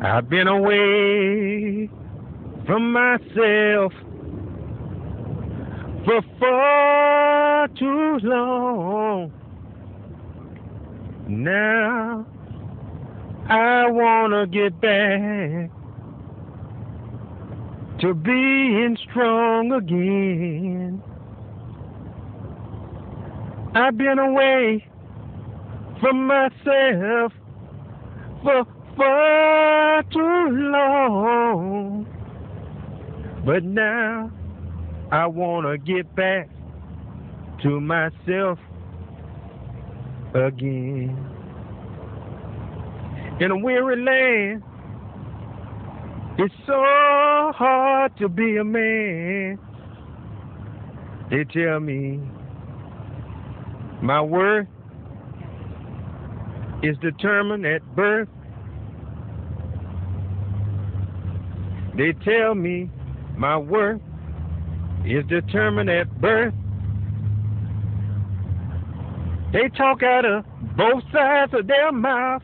I've been away from myself for far too long. Now I wanna get back to being strong again. I've been away from myself for far too long, but now I wanna get back to myself again. In a weary land, it's so hard to be a man. They tell me my worth is determined at birth. They tell me my worth is determined at birth. They talk out of both sides of their mouth.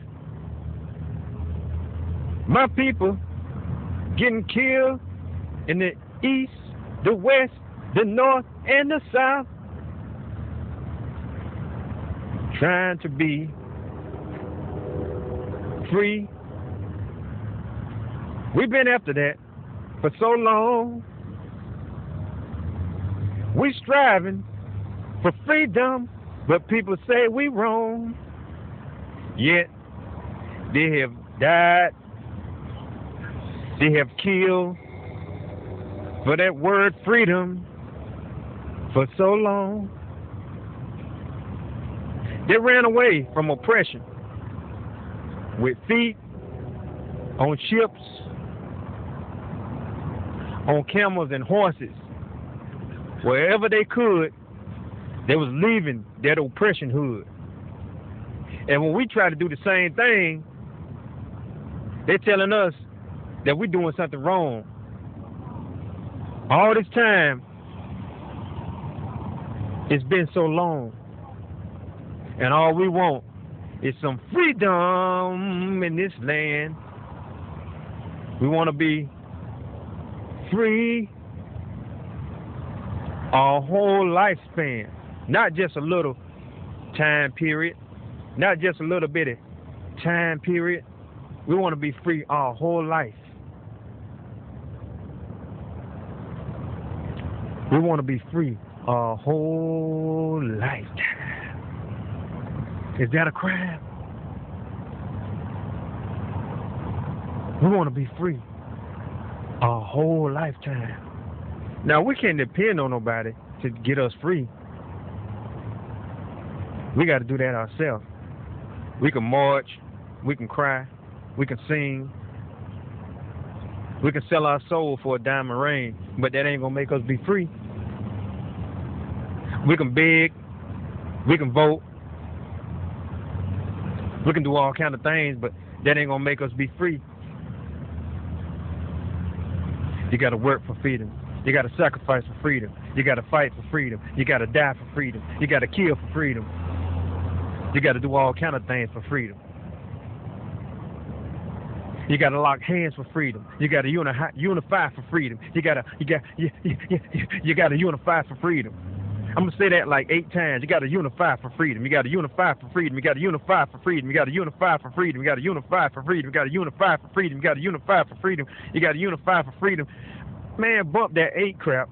My people getting killed in the east, the west, the north, and the south. Trying to be free. We've been after that for so long. We striving for freedom, but people say we wrong. Yet they have died, they have killed for that word freedom for so long. They ran away from oppression with feet on ships, on camels and horses. Wherever they could, they was leaving that oppression hood. And when we try to do the same thing, they're telling us that we're doing something wrong. All this time, it's been so long. And all we want is some freedom in this land. We want to be free our whole lifespan, not just a little time period, not just a little bit of time period. We want to be free our whole life. We want to be free our whole lifetime. Is that a crime? We want to be free our whole lifetime. Now, we can't depend on nobody to get us free. We got to do that ourselves. We can march, we can cry, we can sing, we can sell our soul for a diamond ring, but that ain't going to make us be free. We can beg, we can vote, we can do all kind of things, but that ain't going to make us be free. You got to work for freedom. You got to sacrifice for freedom. You got to fight for freedom. You got to die for freedom. You got to kill for freedom. You got to do all kind of things for freedom. You got to lock hands for freedom. You got to unify for freedom. You got to unify for freedom. I'm gonna say that like 8 times. You got to unify for freedom. You got to unify for freedom. You got to unify for freedom. You got to unify for freedom. You got to unify for freedom. You got to unify for freedom. You got to unify for freedom. You got to unify for freedom. Man, bump that 8 crap.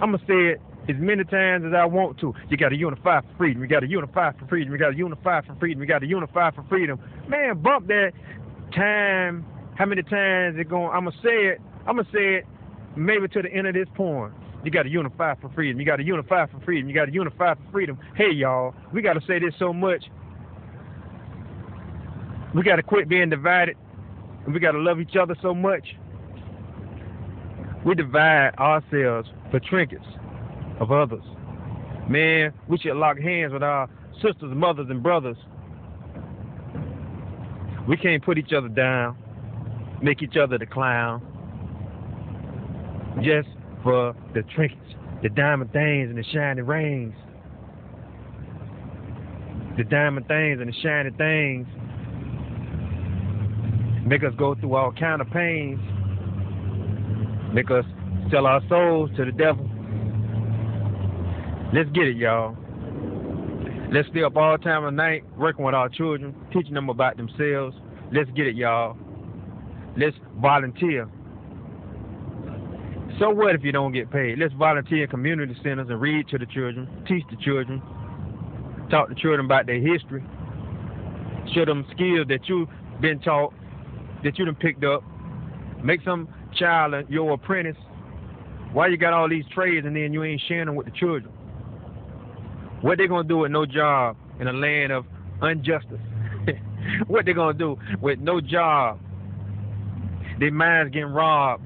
I'm gonna say it as many times as I want to. You got to unify for freedom. You got to unify for freedom. You got to unify for freedom. You got to unify for freedom. Man, bump that time. How many times it going? I'm gonna say it maybe to the end of this poem. You got to unify for freedom. You got to unify for freedom. You got to unify for freedom. Hey, y'all, we got to say this so much. We got to quit being divided. And we got to love each other so much. We divide ourselves for trinkets of others. Man, we should lock hands with our sisters, mothers, and brothers. We can't put each other down, make each other the clown, just for the trinkets, the diamond things and the shiny rings. The diamond things and the shiny things. make us go through all kind of pains, make us sell our souls to the devil. Let's get it, y'all. Let's stay up all time of night working with our children, teaching them about themselves. Let's get it, y'all. Let's volunteer. So what if you don't get paid? Let's volunteer in community centers and read to the children, teach the children, talk to children about their history, show them skills that you've been taught, that you done picked up. Make some child your apprentice. Why you got all these trades and then you ain't sharing them with the children? What they gonna do with no job in a land of injustice? What they gonna do with no job? Their minds getting robbed.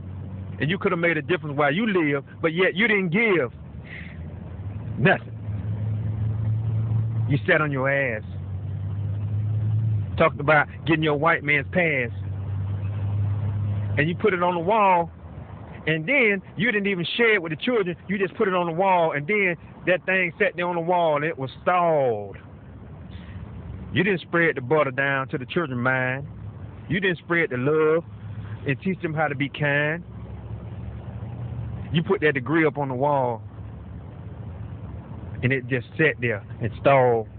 And you could have made a difference while you live, but yet you didn't give nothing. You sat on your ass. Talked about getting your white man's pass. And you put it on the wall, and then you didn't even share it with the children. You just put it on the wall, and then that thing sat there on the wall, and it was stalled. You didn't spread the butter down to the children's mind. You didn't spread the love and teach them how to be kind. You put that degree up on the wall, and it just sat there and stalled.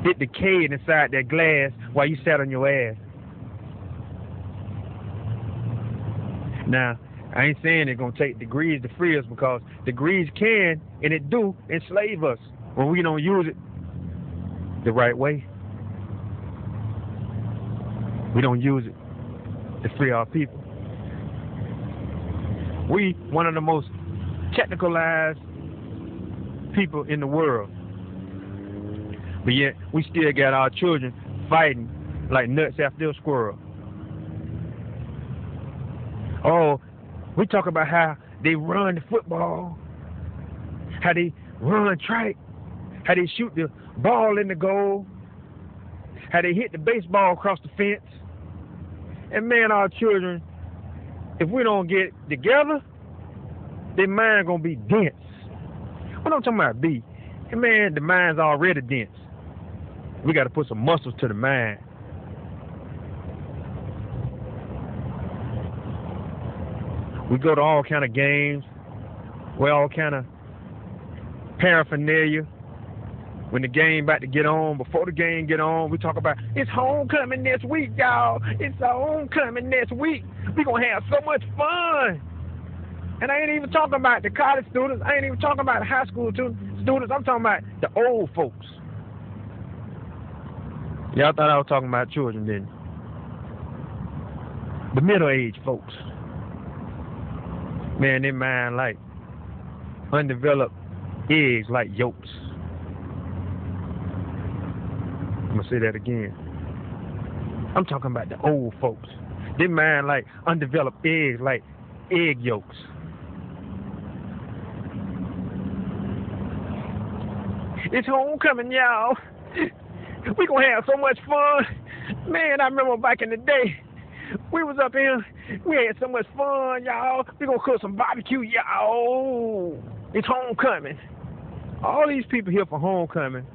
It decayed inside that glass while you sat on your ass. Now, I ain't saying they're going to take degrees to free us, because degrees can, and it do, enslave us when we don't use it the right way. We don't use it to free our people. We one of the most technicalized people in the world, but yet we still got our children fighting like nuts after a squirrel. Oh, we talk about how they run the football, how they run track, how they shoot the ball in the goal, how they hit the baseball across the fence. And man, our children, if we don't get together, their mind gonna be dense. What I'm talking about be? And man, the mind's already dense. We gotta put some muscles to the mind. We go to all kind of games, wear all kind of paraphernalia. When the game about to get on, before the game get on, we talk about, it's homecoming next week, y'all. It's homecoming next week. We gonna have so much fun. And I ain't even talking about the college students. I ain't even talking about the high school students. I'm talking about the old folks. Y'all thought I was talking about children, didn't you? The middle-aged folks. Man, their mind like undeveloped eggs like yolks. I'm gonna say that again. I'm talking about the old folks. Their mind like undeveloped eggs like egg yolks. It's homecoming, y'all. We gonna have so much fun. Man, I remember back in the day, we was up here, we had so much fun, y'all. We gonna cook some barbecue, y'all. It's homecoming. All these people here for homecoming,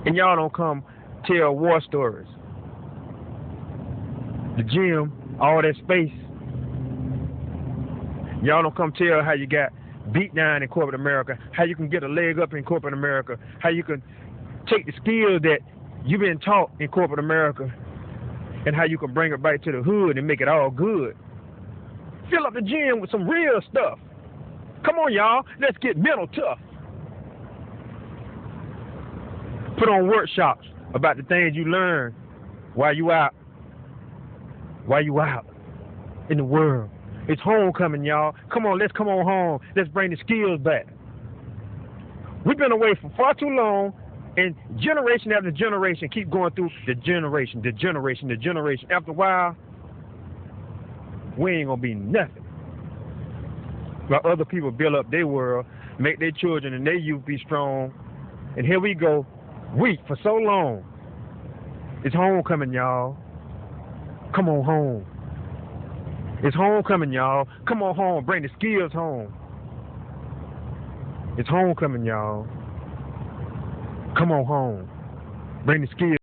and y'all don't come tell war stories. The gym, all that space. Y'all don't come tell how you got beat down in corporate America, how you can get a leg up in corporate America, how you can take the skills that you've been taught in corporate America and how you can bring it back to the hood and make it all good. Fill up the gym with some real stuff. Come on, y'all, let's get mental tough. Put on workshops about the things you learn while you out in the world. It's homecoming, y'all. Come on, let's come on home. Let's bring the skills back. We've been away for far too long, and generation after generation keep going through the generation. After a while, we ain't gonna be nothing. While other people build up their world, make their children and their youth be strong, and here we go, weak for so long. It's homecoming, y'all. Come on home. It's homecoming, y'all. Come on home. Bring the skills home. It's homecoming, y'all. Come on home. Bring the skills.